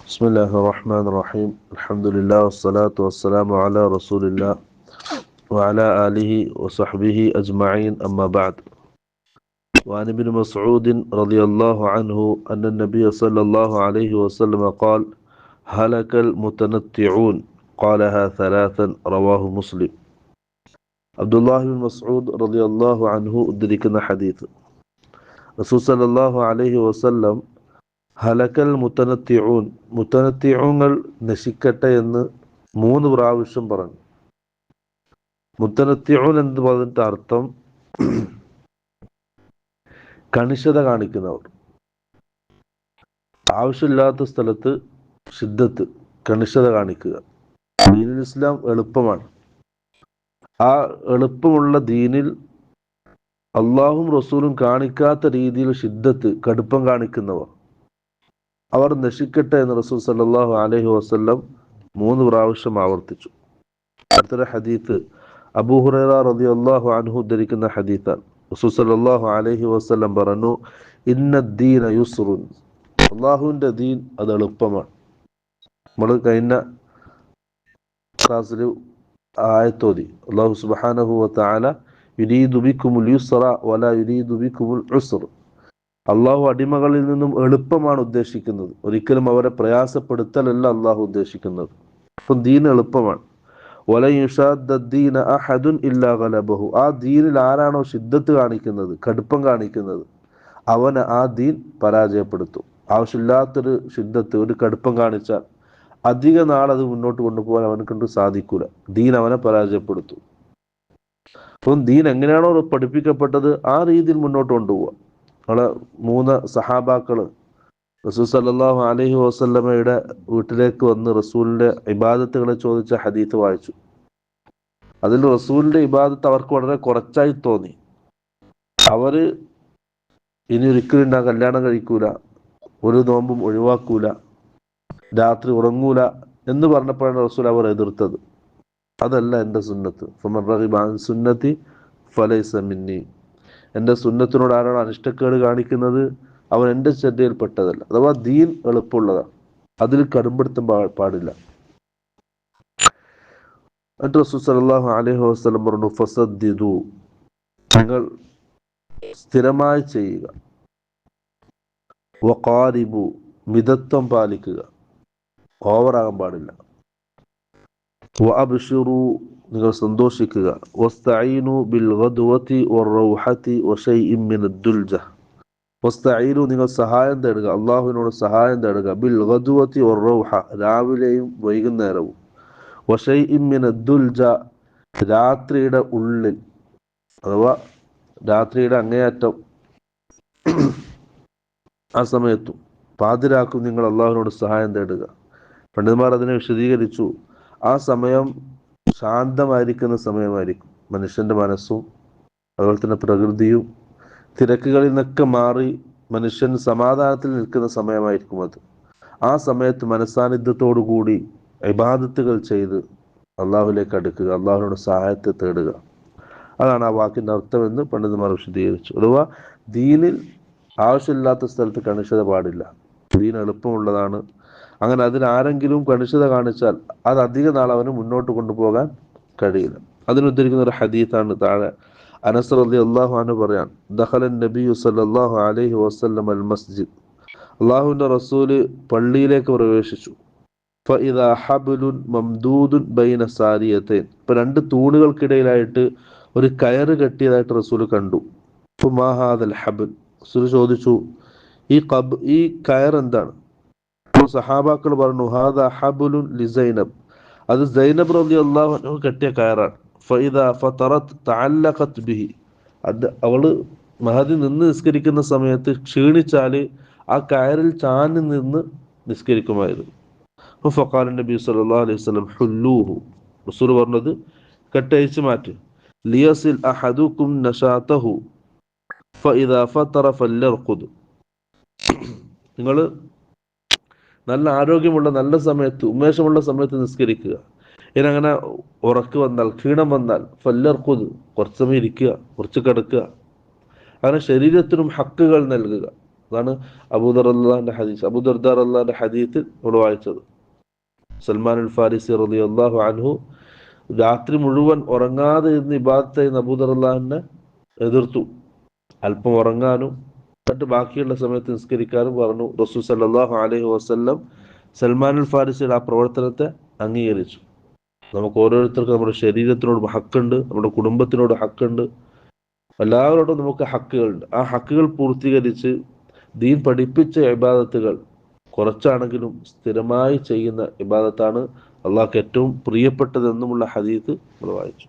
بسم الله الرحمن الرحيم. الحمد لله والصلاة والسلام على رسول الله وعلى آله وصحبه أجمعين، أما بعد. وعن ابن مسعود رضي الله عنه أن النبي صلى الله عليه وسلم قال: هلك المتنطعون، قالها ثلاثا، رواه مسلم. عبد الله بن مسعود رضي الله عنه ഉദ്ധരിക്കുന്ന ഹദീത്ത്, റസൂൽ സല്ലല്ലാഹു അലൈഹി വസല്ലം ഹലക്കൽ മുത്തനത്തിഊൻ, മുത്തനത്തിഊങ്ങൾ നശിക്കട്ടെ എന്ന് 3 പ്രാവശ്യം പറഞ്ഞു. മുത്തനത്തിഊൻ എന്ന് പറഞ്ഞിട്ട് അർത്ഥം കണിശത കാണിക്കുന്നവർ. ആവശ്യമില്ലാത്ത സ്ഥലത്ത് ശിദ്ദത്ത്, കണിശത കാണിക്കുക. ദീനുൽ ഇസ്ലാം എളുപ്പമാണ്. ആ എളുപ്പമുള്ള ദീനിൽ അള്ളാഹും റസൂലും കാണിക്കാത്ത രീതിയിൽ ശിദ്ദത്ത്, കടുപ്പം കാണിക്കുന്നവർ, അവർ നശിക്കട്ടെ എന്ന് റസൂൽ സല്ലല്ലാഹു അലൈഹി വസല്ലം 3 പ്രാവശ്യം ആവർത്തിച്ചു. അടുത്തൊരു ഹദീത്ത് അബൂ ഹുറൈറ റളിയല്ലാഹു അൻഹു ഉദ്ധരിക്കുന്ന ഹദീത്താണ്. റസൂൽ സല്ലല്ലാഹു അലൈഹി വസല്ലം പറഞ്ഞു: ഇന്നദ്ദീന യുസ്റുൻ, അള്ളാഹുവിൻ്റെ ദീൻ അത് എളുപ്പമാണ്. നമ്മൾ കഴിഞ്ഞ ക്ലാസ്സിൽ ആയത്തോതി അല്ലാഹു സുബ്ഹാനഹു വ തആല യുരീദു ബിക്കുമുൽ യുസ്റ വലാ യുരീദു ബിക്കുമുൽ ഉസ്ർ, അള്ളാഹു അടിമകളിൽ നിന്നും എളുപ്പമാണ് ഉദ്ദേശിക്കുന്നത്, ഒരിക്കലും അവരെ പ്രയാസപ്പെടുത്തലല്ല അള്ളാഹു ഉദ്ദേശിക്കുന്നത്. അപ്പം ദീൻ എളുപ്പമാണ്. വലൻ യുശാദ്ദദ്ദീന അഹദുൻ ഇല്ലാ ഗലബഹു, ആ ദീനിൽ ആരാണോ ശിദ്ദത്ത് കാണിക്കുന്നത്, കടുപ്പം കാണിക്കുന്നത്, അവന് ആ ദീൻ പരാജയപ്പെടുത്തും. ആവശ്യമില്ലാത്തൊരു ശിദ്ദത്ത്, ഒരു കടുപ്പം കാണിച്ചാൽ അധിക നാളത് മുന്നോട്ട് കൊണ്ടുപോകാൻ അവനെ കൊണ്ട് സാധിക്കൂല. ദീൻ അവനെ പരാജയപ്പെടുത്തും. അപ്പം ദീൻ എങ്ങനെയാണോ പഠിപ്പിക്കപ്പെട്ടത് ആ രീതിയിൽ മുന്നോട്ട് കൊണ്ടുപോവുക. നമ്മളെ 3 സഹാബാക്കള് റസൂൽ സല്ലല്ലാഹു അലൈഹി വസല്ലമയുടെ വീട്ടിലേക്ക് വന്ന് റസൂലിന്റെ ഇബാദത്തുകളെ ചോദിച്ച ഹദീത്ത് വായിച്ചു. അതിൽ റസൂലിന്റെ ഇബാദത്ത് അവർക്ക് വളരെ കുറച്ചായി തോന്നി. അവര് ഇനി ഒരിക്കലും ഞാൻ കല്യാണം കഴിക്കൂല, ഒരു നോമ്പും ഒഴിവാക്കൂല, രാത്രി ഉറങ്ങൂല എന്ന് പറഞ്ഞപ്പോഴാണ് റസൂൽ അവർ എതിർത്തത്. അതല്ല എൻ്റെ സുന്നത്ത്, ഫമൻ റഗിബ അൻ സുന്നതി ഫലൈസ മിന്നി, എൻ്റെ സുന്നത്തിനോട് ആരാണ് അനിഷ്ടക്കേട് കാണിക്കുന്നത് അവൻ എൻ്റെ ശ്രദ്ധയിൽപ്പെട്ടതല്ല. അഥവാ ദീൻ എളുപ്പമുള്ളതാണ്, അതിൽ കടുംപിടുത്തം പാടില്ല. എന്നിട്ട് റസൂൽ സല്ലല്ലാഹു അലൈഹി വസല്ലം പറഞ്ഞു: ഫസദ്ദിദു, നിങ്ങൾ സ്ഥിരമായി ചെയ്യുക. വഖാരിബു, മിതത്വം പാലിക്കുക, ഓവറാകാൻ പാടില്ല. വഅബ്ശിറു, നിങ്ങൾ സന്തോഷിക്കുക. വസ്തഈനു ബിൽ ഗദ്വതി വറൗഹതി വശൈഇൻ മിനദ് ദുൽജ, വസ്തഈനു, നിങ്ങൾ സഹായം തേടുക, അല്ലാഹുവിനോട് സഹായം തേടുക. ബിൽ ഗദ്വതി വറൗഹ, രാവിലെയും വൈകുന്നേരവും. വശൈഇൻ മിനദ് ദുൽജ, രാത്രിയുടെ ഉള്ളിൽ, അഥവാ രാത്രിയുടെ അങ്ങേയറ്റം ആ സമയത്തും പാതിരാക്കും നിങ്ങൾ അല്ലാഹുവിനോട് സഹായം തേടുക. പണ്ഡിതന്മാർ അതിനെ വിശദീകരിച്ചു. ആ സമയം ശാന്തമായിരിക്കുന്ന സമയമായിരിക്കും. മനുഷ്യൻ്റെ മനസ്സും അതുപോലെ തന്നെ പ്രകൃതിയും തിരക്കുകളിൽ നിന്നൊക്കെ മാറി മനുഷ്യൻ സമാധാനത്തിൽ നിൽക്കുന്ന സമയമായിരിക്കും അത്. ആ സമയത്ത് മനസ്സാന്നിധ്യത്തോടു കൂടി ഇബാദത്തുകൾ ചെയ്ത് അള്ളാഹുലേക്ക് അടുക്കുക, അള്ളാഹുവിനോട് സഹായത്തെ തേടുക. അതാണ് ആ വാക്കിൻ്റെ അർത്ഥമെന്ന് പണ്ഡിതന്മാർ വിശദീകരിച്ചു. അഥവാ ദീനിൽ ആവശ്യമില്ലാത്ത സ്ഥലത്ത് കണിശത പാടില്ല. ദീൻ എളുപ്പമുള്ളതാണ്. അങ്ങനെ അതിനാരെങ്കിലും കണിശത കാണിച്ചാൽ അത് അധിക നാൾ അവന് മുന്നോട്ട് കൊണ്ടുപോകാൻ കഴിയില്ല. അതിനുദ്ധരിക്കുന്ന ഒരു ഹദീത്താണ് താഴെ. അനസ് റളിയല്ലാഹു അൻഹു പറയാൻ: ദഖലൻ നബിയു സല്ലല്ലാഹു അലൈഹി വസല്ലം അൽ മസ്ജിദ്, അല്ലാഹുവിൻ്റെ റസൂല് പള്ളിയിലേക്ക് പ്രവേശിച്ചു. ഫഇദാ ഹബ്ലുൻ മംദൂദുൻ ബൈന സാരിയതൈൻ, ഇപ്പോൾ 2 തൂണുകൾക്കിടയിലായിട്ട് ഒരു കയറ് കെട്ടിയതായിട്ട് റസൂല് കണ്ടു. ഫമാ ഹാദൽ ഹബ്ൽ, റസൂല് ചോദിച്ചു, ഈ കയർ എന്താണ്? സഹാബാക്കൾ പറഞ്ഞു: ഹാദാ ഹബ്ലുൻ ലിസൈനബ്, അത് സൈനബ് റളിയല്ലാഹു അൻഹ കെട്ടിയ കയറാണ്. ഫഇദാ ഫതറത് തഅല്ലഖത് ബിഹി, അത് അവള് മഹദി നിന്ന് നിസ്കരിക്കുന്ന സമയത്ത് ക്ഷീണിച്ചാല് ആ കയറിൽ ചാഞ്ഞു നിന്ന് നിസ്കരിക്കുമായിരുന്നു. ഫഖാല നബി സല്ലല്ലാഹു അലൈഹി വസല്ലം ഹുല്ലൂഹു, റസൂൽ പറഞ്ഞത് കെട്ടഴിച്ചു മാറ്റി. ലിയസിൽ അഹദുക്കും നശാതഹു ഫഇദാ ഫതറ ഫല്യർഖുദ്, നിങ്ങൾ നല്ല ആരോഗ്യമുള്ള നല്ല സമയത്ത് ഉന്മേഷമുള്ള സമയത്ത് നിസ്കരിക്കുക. ഇനി അങ്ങനെ ഉറക്ക് വന്നാൽ, ക്ഷീണം വന്നാൽ ഫല്ലർഖുദ്, കുറച്ച് സമയം ഇരിക്കുക, കുറച്ച് കിടക്കുക. അങ്ങനെ ശരീരത്തിനും ഹക്കുകൾ നൽകുക. അതാണ് അബൂദർ അള്ളാഹിന്റെ ഹദീസ്, അബൂദർദാർ അള്ളാഹിന്റെ ഹദീത്തിൽ നമ്മൾ വായിച്ചത്. സൽമാൻ അൽ ഫാരിസി റളിയല്ലാഹു അൻഹു രാത്രി മുഴുവൻ ഉറങ്ങാതെ ഇരുന്ന് ഇബാദത്ത് ചെയ്യുന്ന അബൂദർ അള്ളാഹിനെ എതിർത്തു. അല്പം ഉറങ്ങാനും എന്നിട്ട് ബാക്കിയുള്ള സമയത്ത് നിസ്കരിക്കാനും പറഞ്ഞു. റസൂൽ സല്ലല്ലാഹു അലൈഹി വസല്ലം സൽമാൻ അൽ ഫാരിസിയുടെ ആ പ്രവർത്തനത്തെ അംഗീകരിച്ചു. നമുക്ക് ഓരോരുത്തർക്കും നമ്മുടെ ശരീരത്തിനോട് ഹക്കുണ്ട്, നമ്മുടെ കുടുംബത്തിനോട് ഹക്കുണ്ട്, എല്ലാവരോടും നമുക്ക് ഹക്കുകളുണ്ട്. ആ ഹക്കുകൾ പൂർത്തീകരിച്ച് ദീൻ പഠിപ്പിച്ച ഇബാദത്തുകൾ കുറച്ചാണെങ്കിലും സ്ഥിരമായി ചെയ്യുന്ന ഇബാദത്താണ് അള്ളാഹ്ക്ക് ഏറ്റവും പ്രിയപ്പെട്ടതെന്നുമുള്ള ഹദീസ് നമ്മൾ വായിച്ചു.